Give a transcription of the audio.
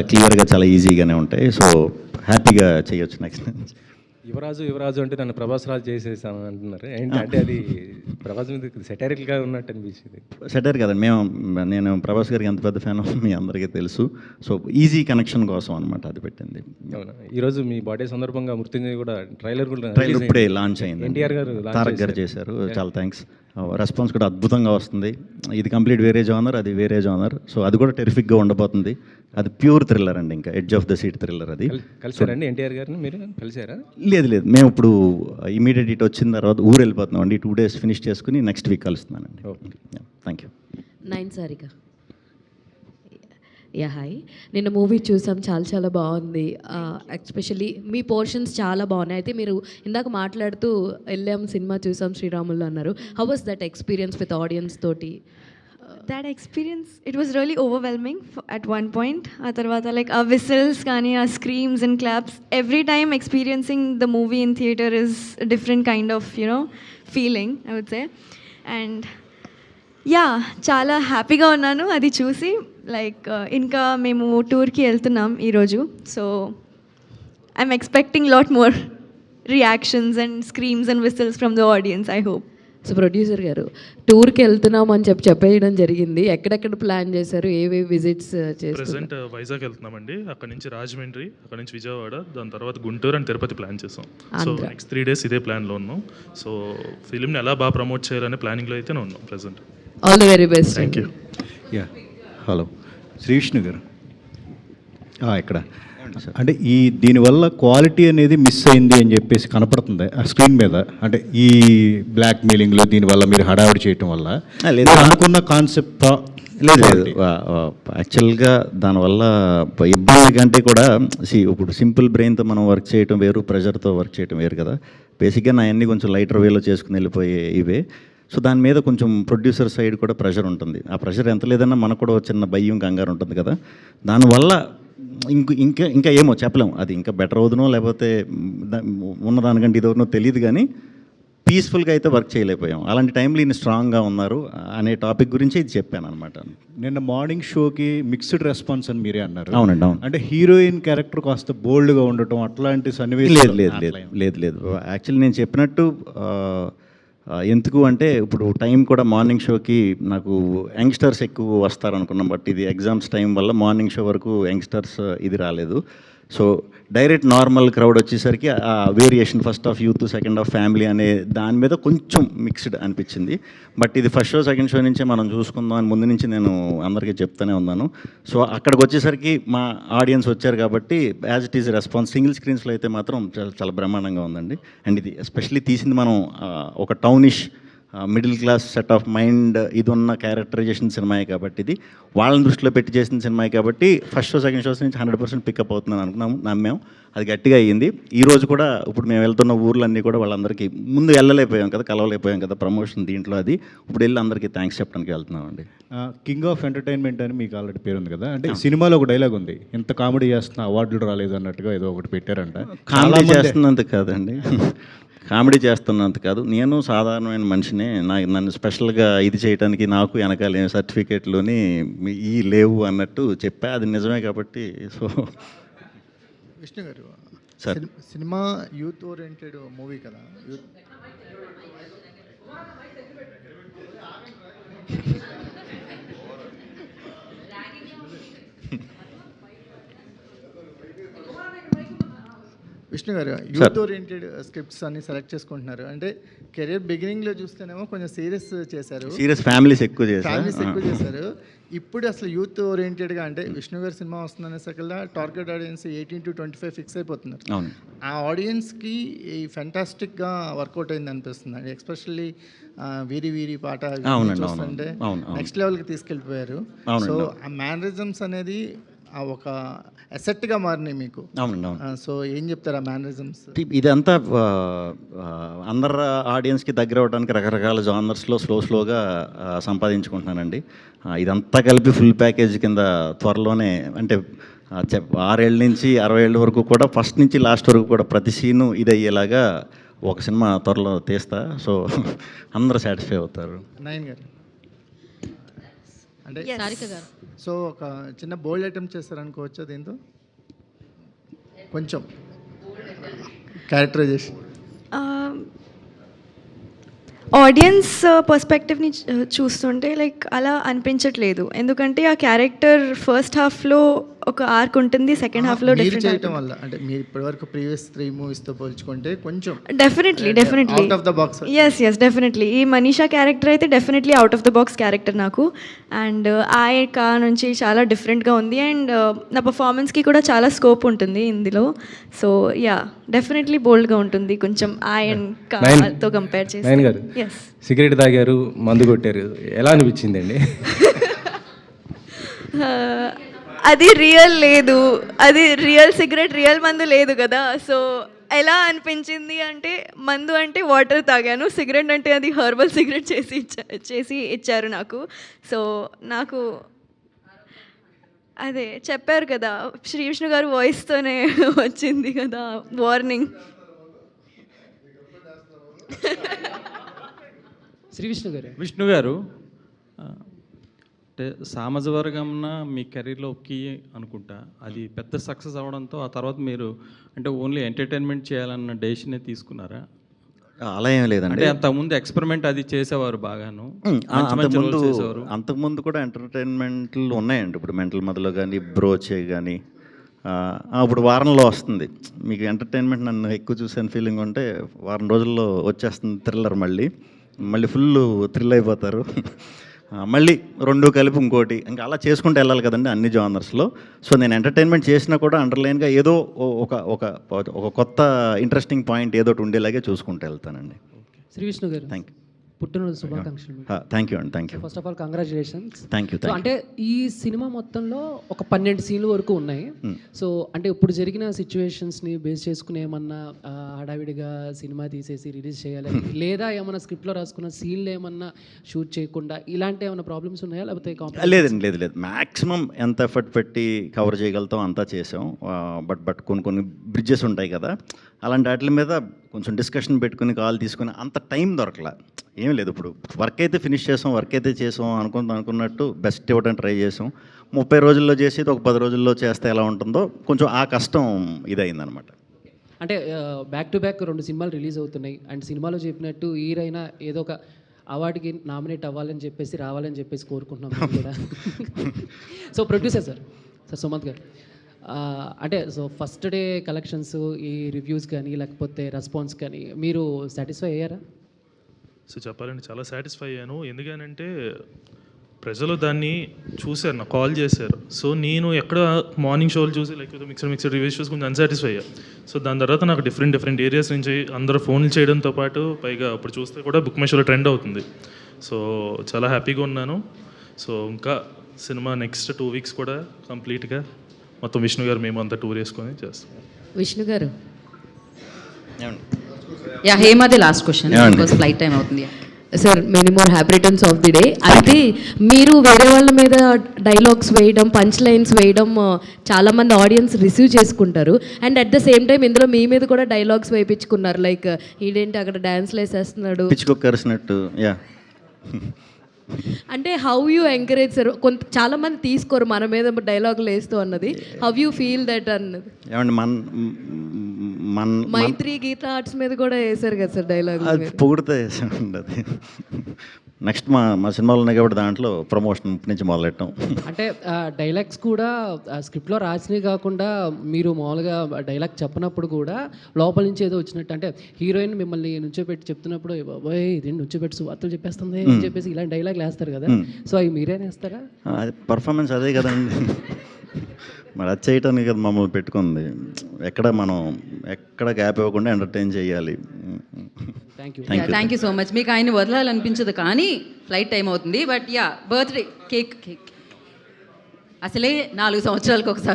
క్లియర్గా చాలా ఈజీగానే ఉంటాయి. సో హ్యాపీగా చేయొచ్చు నెక్స్ట్. యువరాజు అంటే నన్ను ప్రభాస్ రాజు చేసేసాను అంటున్నారు ఏంటి అంటే అది ప్రభాస్ మీద సెటారికల్గా ఉన్నట్టు అనిపించింది. సెటర్ కదండి, నేను ప్రభాస్ గారికి ఎంత పెద్ద ఫ్యాన్ మీ అందరికీ తెలుసు. సో ఈజీ కనెక్షన్ కోసం అనమాట అది పెట్టింది. అవునా, ఈరోజు మీ బర్త్డే సందర్భంగా మృత్యుంజయ్ కూడా ట్రైలర్ ఇప్పుడే లాంచ్ అయింది. ఎన్టీఆర్ గారు తారక్ గారు చేశారు. చాలా థ్యాంక్స్. రెస్పాన్స్ కూడా అద్భుతంగా వస్తుంది. ఇది కంప్లీట్ వేరే జానర్, అది వేరే జానర్. సో అది కూడా టెరిఫిక్గా ఉండబోతుంది. అది ప్యూర్ థ్రిల్లర్ అండి, ఇంకా edge of the seat thriller. అది కలిసారండి ఎన్టీఆర్ గారిని, మీరు కలిసారా? లేదు, మేము ఇప్పుడు ఇమీడియట్ ఇటు వచ్చిన తర్వాత ఊరు వెళ్ళిపోతున్నాం అండి. 2 days ఫినిష్ చేసుకుని నెక్స్ట్ వీక్ కలుస్తున్నానండి. Thank you. 9 Sarika. Yeah hi, నిన్న మూవీ చూసాం, చాలా బాగుంది. ఎస్పెషల్లీ మీ పోర్షన్స్ చాలా బాగున్నాయి. అయితే మీరు ఇందాక మాట్లాడుతూ వెళ్ళాం సినిమా చూసాం శ్రీరాములు అన్నారు. How was that experience with audience తోటి? That experience, it was really overwhelming at one point. ఆ తర్వాత like our whistles కానీ our screams and claps, every time experiencing the movie in theater is a different kind of feeling, I would say. And చాలా హ్యాపీగా ఉన్నాను అది చూసి. Like ఇంకా మేము టూర్కి వెళ్తున్నాం ఈరోజు. So I'm expecting lot more reactions and స్క్రీమ్స్ and whistles from the audience, I hope. So producer గారు, టూర్కి వెళ్తున్నాం అని చెప్పేయడం జరిగింది. ఎక్కడెక్కడ ప్లాన్ చేశారు, ఏవేవి విజిట్స్ చేస్తారు? ప్రెసెంట్ వైజాగ్ వెళ్తున్నామండి, అక్కడ నుంచి రాజమండ్రి, అక్కడ నుంచి విజయవాడ, దాని తర్వాత గుంటూరు అండ్ తిరుపతి ప్లాన్ చేసాం. సో నెక్స్ట్ 3 days ఇదే ప్లాన్లో ఉన్నాం. సో ఫిలింని ఎలా బాగా ప్రమోట్ చేయాలనే ప్లానింగ్లో అయితే ఉన్నాం present. All the very best. Thank you. Hello, Shri Vishnu గారు ఇక్కడ అంటే దీనివల్ల క్వాలిటీ అనేది మిస్ అయింది అని చెప్పేసి కనపడుతుంది ఆ స్క్రీన్ మీద. అంటే ఈ బ్లాక్ మెయిలింగ్లో దీనివల్ల మీరు హడావిడి చేయటం వల్ల అనుకున్న కాన్సెప్ట్ లేదు. యాక్చువల్గా దానివల్ల ఇబ్బంది కంటే కూడా ఇప్పుడు సింపుల్ బ్రెయిన్తో మనం వర్క్ చేయటం వేరు, ప్రెషర్తో వర్క్ చేయటం వేరు కదా. బేసిక్గా నా అన్నీ కొంచెం లైటర్ వేలో చేసుకుని వెళ్ళిపోయే ఇవే. సో దాని మీద కొంచెం ప్రొడ్యూసర్ సైడ్ కూడా ప్రెషర్ ఉంటుంది. ఆ ప్రెషర్ ఎంత లేదన్నా మనకు కూడా చిన్న భయం, కంగారు ఉంటుంది కదా. దానివల్ల ఇంకా ఏమో చెప్పలేము, అది ఇంకా బెటర్ అవుతునో లేకపోతే ఉన్నదానికంటే ఇది అవుతునో తెలియదు, కానీ పీస్ఫుల్గా అయితే వర్క్ చేయలేకపోయాం. అలాంటి టైంలో ఈయన స్ట్రాంగ్గా ఉన్నారు అనే టాపిక్ గురించి ఇది చెప్పాను అనమాట. నిన్న మార్నింగ్ షోకి మిక్స్డ్ రెస్పాన్స్ అని మీరే అన్నారు. అవునండి, అవును. అంటే హీరోయిన్ క్యారెక్టర్ కాస్త బోల్డ్గా ఉండటం అట్లాంటి సన్నివేశం లేదు. యాక్చువల్లీ నేను చెప్పినట్టు ఎందుకు అంటే ఇప్పుడు టైం కూడా మార్నింగ్ షోకి నాకు యంగ్స్టర్స్ ఎక్కువ వస్తారనుకున్నాం. బట్ ఇది ఎగ్జామ్స్ టైం వల్ల మార్నింగ్ షో వరకు యంగ్స్టర్స్ ఇది రాలేదు. సో డైరెక్ట్ నార్మల్ క్రౌడ్ వచ్చేసరికి ఆ variation, first half youth, second half family అనే దాని మీద కొంచెం మిక్స్డ్ అనిపించింది. బట్ ఇది ఫస్ట్ షో సెకండ్ షో నుంచే మనం చూసుకుందాం అని ముందు నుంచి నేను అందరికీ చెప్తూనే ఉన్నాను. సో అక్కడికి వచ్చేసరికి మా ఆడియన్స్ వచ్చారు కాబట్టి as it is response. Single స్క్రీన్స్లో అయితే మాత్రం చాలా బ్రహ్మాండంగా ఉందండి. అండ్ ఇది ఎస్పెషల్లీ తీసింది మనం ఒక townish middle class set of mind ఇది ఉన్న క్యారెక్టరైజేషన్ సినిమాయే కాబట్టి, ఇది వాళ్ళని దృష్టిలో పెట్టి చేసిన సినిమాయే కాబట్టి ఫస్ట్ షో సెకండ్ షోస్ నుంచి 100% పికప్ అవుతుందని అనుకున్నాము, నమ్మాము. అది గట్టిగా అయ్యింది. ఈరోజు కూడా ఇప్పుడు మేము వెళ్తున్న ఊర్లన్నీ కూడా వాళ్ళందరికీ ముందు వెళ్ళలేకపోయాం కదా, కలవలేకపోయాం కదా ప్రమోషన్ దీంట్లో. అది ఇప్పుడు వెళ్ళి అందరికీ థ్యాంక్స్ చెప్పడానికి వెళ్తున్నామండి. కింగ్ ఆఫ్ ఎంటర్టైన్మెంట్ అని మీకు ఆల్రెడీ పేరు ఉంది కదా. అంటే సినిమాలో ఒక డైలాగ్ ఉంది, ఇంత కామెడీ చేస్తున్న అవార్డులు రాలేదు అన్నట్టుగా ఏదో ఒకటి పెట్టారంట. కామెడీ చేస్తున్నంత కాదండి, కామెడీ చేస్తున్నంత కాదు. నేను సాధారణమైన మనిషినే. నన్ను స్పెషల్గా ఇది చేయడానికి నాకు వెనకాల సర్టిఫికేట్లోని ఈ లేవు అన్నట్టు చెప్పా. అది నిజమే కాబట్టి. సో విష్ణు గారు, sir cinema youth oriented movie కదా. విష్ణు గారు, యూత్ ఓరియంటెడ్ స్క్రిప్ట్స్ అన్ని సెలెక్ట్ చేసుకుంటున్నారు. అంటే కెరీర్ బిగినింగ్లో చూస్తేనేమో కొంచెం సీరియస్ చేశారు, ఫ్యామిలీస్ ఎక్కువ చేశారు. ఇప్పుడు అసలు యూత్ ఓరియంటెడ్గా అంటే విష్ణు గారి సినిమా వస్తుందనే సకల్లా టార్గెట్ ఆడియన్స్ 18 to 25 ఫిక్స్ అయిపోతున్నారు. ఆ ఆడియన్స్కి ఈ ఫెంటాస్టిక్గా వర్కౌట్ అయింది అనిపిస్తుంది అండి. ఎస్పెషల్లీ వీరి వీరి పాట చూస్తుంటే నెక్స్ట్ లెవెల్కి తీసుకెళ్ళిపోయారు. సో ఆ మేనరిజమ్స్ అనేది ఒక అసెట్గా మారినాయి మీకు. సో ఏం చెప్తారు ఆ మేనరిజమ్స్? ఇదంతా అందరు ఆడియన్స్కి దగ్గర అవ్వడానికి రకరకాల జానర్స్లో స్లోగా సంపాదించుకుంటున్నానండి. ఇదంతా కలిపి ఫుల్ ప్యాకేజ్ కింద త్వరలోనే, అంటే 6 ఏళ్ళ నుంచి 60 ఏళ్ళ వరకు కూడా ఫస్ట్ నుంచి లాస్ట్ వరకు కూడా ప్రతి సీను ఇది అయ్యేలాగా ఒక సినిమా త్వరలో తీస్తా. సో అందరూ సాటిస్ఫై అవుతారు. నయన్ గారు, అంటే సారిక గారు సో ఒక చిన్న బోల్డ్ అటెంప్ట్ చేస్తారనుకోవచ్చా దీంతో కొంచెం క్యారెక్టరైజేషన్? ఆడియన్స్ పర్స్పెక్టివ్ని చూస్తుంటే లైక్ అలా అనిపించట్లేదు, ఎందుకంటే ఆ క్యారెక్టర్ ఫస్ట్ హాఫ్లో ఒక ఆర్క్ ఉంటుంది, సెకండ్ హాఫ్లో మీరు డిఫరెంట్ చేయటం వల్ల అంటే మీరు ఇప్పటివరకు ప్రీవియస్ 3 మూవీస్తో పోల్చుకుంటే కొంచెం definitely out of the box. Yes definitely ఈ మనీషా క్యారెక్టర్ అయితే definitely out of the box character నాకు. అండ్ కా నుంచి చాలా డిఫరెంట్గా ఉంది అండ్ నా పర్ఫార్మెన్స్కి కూడా చాలా స్కోప్ ఉంటుంది ఇందులో. సో యా డెఫినెట్లీ బోల్డ్గా ఉంటుంది కొంచెం అండ్ కాతో కంపేర్ చేసి. గారు ఎస్ సిగరెట్ తాగారు, మందు కొట్టారు, ఎలా అనిపించిందండి? అది రియల్ లేదు, అది రియల్ సిగరెట్ రియల్ మందు లేదు కదా. సో ఎలా అనిపించింది అంటే మందు అంటే వాటర్ తాగాను, సిగరెట్ అంటే అది హర్బల్ సిగరెట్ చేసి ఇచ్చారు నాకు. సో నాకు అదే చెప్పారు కదా, శ్రీ విష్ణు గారు వాయిస్తోనే వచ్చింది కదా వార్నింగ్. శ్రీ విష్ణు గారు అంటే సామాజ వర్గంన మీ కెరీర్లో ఒక్కి అనుకుంటా, అది పెద్ద సక్సెస్ అవ్వడంతో ఆ తర్వాత మీరు అంటే ఓన్లీ ఎంటర్టైన్మెంట్ చేయాలన్న డెసిషనే తీసుకున్నారా? అలా ఏం లేదండి. అంటే అంతకుముందు ఎక్స్పెరిమెంట్ అది చేసేవారు బాగాను, మంచి మంచి roles చేసేవారు. అంతకుముందు కూడా ఎంటర్టైన్మెంట్లు ఉన్నాయండి. ఇప్పుడు మెంటల్ మధ్యలో కానీ బ్రోచే కానీ ఇప్పుడు వారంలో వస్తుంది మీకు ఎంటర్టైన్మెంట్. నన్ను ఎక్కువ చూసాను ఫీలింగ్ ఉంటే వారం రోజుల్లో వచ్చేస్తుంది థ్రిల్లర్, మళ్ళీ ఫుల్ థ్రిల్ అయిపోతారు. మళ్ళీ 2 కలిపి ఇంకోటి, ఇంకా అలా చేసుకుంటూ వెళ్ళాలి కదండి అన్ని జానర్స్లో. సో నేను ఎంటర్టైన్మెంట్ చేసినా కూడా అండర్లైన్గా ఏదో ఒక కొత్త ఇంట్రెస్టింగ్ పాయింట్ ఏదో ఉండేలాగే చూసుకుంటూ వెళ్తానండి. శ్రీ విష్ణు గారు థ్యాంక్ యూ. పుట్టినరోజు శుభాకాంక్షలు. థ్యాంక్ యూ అండి. Thank you. First of all congratulations. Thank you. అంటే ఈ సినిమా మొత్తంలో ఒక 12 సీన్లు వరకు ఉన్నాయి. సో అంటే ఇప్పుడు జరిగిన సిచ్యువేషన్స్ని బేస్ చేసుకుని ఏమన్నా హడావిడిగా సినిమా తీసేసి రిలీజ్ చేయాలి, లేదా ఏమన్నా స్క్రిప్ట్లో రాసుకున్న సీన్లు ఏమన్నా షూట్ చేయకుండా ఇలాంటి ఏమైనా ప్రాబ్లమ్స్ ఉన్నాయా, లేకపోతే లేదండి? లేదు. మ్యాక్సిమం ఎంత ఎఫర్ట్ పెట్టి కవర్ చేయగలుగుతాం అంతా చేసాం. బట్ కొన్ని బ్రిడ్జెస్ ఉంటాయి కదా, అలాంటి వాటి మీద కొంచెం డిస్కషన్ పెట్టుకుని కాల్ తీసుకుని అంత టైం దొరకలా. ఏం లేదు, ఇప్పుడు వర్క్ అయితే ఫినిష్ చేసాం, వర్క్ అయితే చేసాం అనుకున్నట్టు బెస్ట్ ఇవ్వడానికి ట్రై చేసాం. 30 రోజుల్లో చేసేది ఒక 10 రోజుల్లో చేస్తే ఎలా ఉంటుందో కొంచెం ఆ కష్టం ఇదైందనమాట. అంటే బ్యాక్ టు బ్యాక్ 2 సినిమాలు రిలీజ్ అవుతున్నాయి అండ్ సినిమాలో చెప్పినట్టు హీరోయినా ఏదో ఒక అవార్డుకి నామినేట్ అవ్వాలని చెప్పేసి రావాలని చెప్పేసి కోరుకుంటున్నాం కూడా. సో ప్రొడ్యూసర్ సార్ సుమంత్ గారు, అంటే సో ఫస్ట్ డే కలెక్షన్స్, ఈ రివ్యూస్ కానీ లేకపోతే రెస్పాన్స్ కానీ మీరు సాటిస్ఫై అయ్యారా? సో చెప్పాలంటే చాలా సాటిస్ఫై అయ్యాను. ఎందుకనంటే ప్రజలు దాన్ని చూశారు, నాకు కాల్ చేశారు. సో నేను ఎక్కడ మార్నింగ్ షోలు చూసి లేకపోతే మిక్సర్ రివ్యూస్ చూసి కొంచెం అన్సాటిస్ఫై అయ్యా. సో దాని తర్వాత నాకు డిఫరెంట్ ఏరియాస్ నుంచి అందరూ ఫోన్లు చేయడంతో పాటు పైగా ఇప్పుడు చూస్తే కూడా బుక్ మై షోలో ట్రెండ్ అవుతుంది. సో చాలా హ్యాపీగా ఉన్నాను. సో ఇంకా సినిమా నెక్స్ట్ 2 వీక్స్ కూడా కంప్లీట్గా మొత్తం విష్ణు గారు మేము అంతా టూర్ వేసుకొని చేస్తాం. విష్ణు గారు యా హేమాది last question because flight time అవుతుంది. Sir many more happy returns of the day. అయితే మీరు వేరే వాళ్ళ మీద డైలాగ్స్ వేయడం, పంచ్ లైన్స్ వేయడం చాలామంది ఆడియన్స్ రిసీవ్ చేసుకుంటారు. And at the same time ఇందులో మీ మీద కూడా డైలాగ్స్ వేయించుకున్నారు, లైక్ ఈడేంటి అక్కడ డ్యాన్స్లు వేసేస్తున్నాడు, పిచ్చుకొక్కరిసినట్టు. యా అంటే హౌ యూ ఎంకరేజ్ సార్? చాలామంది తీసుకోరు మన మీద డైలాగులు వేస్తూ అన్నది. హౌ యూ ఫీల్ దట్ అన్నది? ఏమండి మైత్రి గీత ఆర్ట్స్ మీద కూడా వేశారు కదా సార్ డైలాగ్. అది పొగిడితే వేసామండి. అది నెక్స్ట్ మా సినిమాలు ఉన్నాయి కాబట్టి దాంట్లో ప్రమోషన్ నుంచి మొదలెట్టాం. అంటే డైలాగ్స్ కూడా స్క్రిప్ట్లో రాసినవి కాకుండా మీరు మామూలుగా డైలాగ్ చెప్పినప్పుడు కూడా లోపల నుంచి ఏదో వచ్చినట్టు, అంటే హీరోయిన్ మిమ్మల్ని నుంచోపెట్టి చెప్తున్నప్పుడు బాయ్ ఇది నుంచోపెట్టి సువార్తలు చెప్పేస్తుంది అని చెప్పేసి ఇలాంటి డైలాగ్లు వేస్తారు కదా, సో అవి మీరేనే వేస్తారా? అది పర్ఫార్మెన్స్ అదే కదండి. మరి అది చేయటానికి కదా మమ్మల్ని పెట్టుకుంది. ఎక్కడ గ్యాప్ ఇవ్వకుండా ఎంటర్టైన్ చేయాలి. Thank you so much. మీకు ఆయన వదలాలనిపించదు కానీ ఫ్లైట్ టైం అవుతుంది. బట్ యా బర్త్డే కేక్ అసలే 4 సంవత్సరాలకు ఒకసారి